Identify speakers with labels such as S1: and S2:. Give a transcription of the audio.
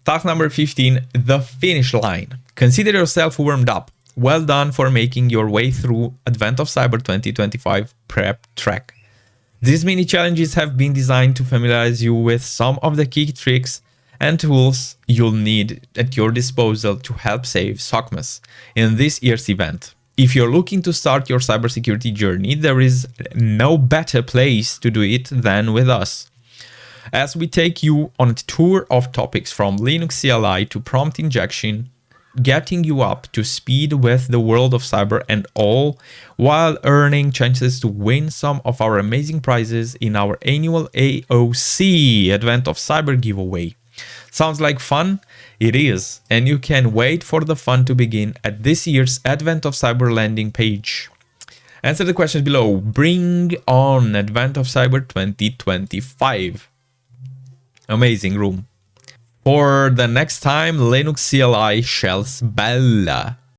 S1: Task number 15, the finish line. Consider yourself warmed up. Well done for making your way through Advent of Cyber 2025 prep track. These mini challenges have been designed to familiarize you with some of the key tricks and tools you'll need at your disposal to help save SOCMAS in this year's event. If you're looking to start your cybersecurity journey, there is no better place to do it than with us, as we take you on a tour of topics from Linux CLI to prompt injection, getting you up to speed with the world of cyber, and all while earning chances to win some of our amazing prizes in our annual AOC Advent of Cyber giveaway. Sounds like fun? It is, and you can wait for the fun to begin at this year's Advent of Cyber landing page. Answer the questions below. Bring on Advent of Cyber 2025. Amazing room. For the next time, Linux CLI Shells Bella.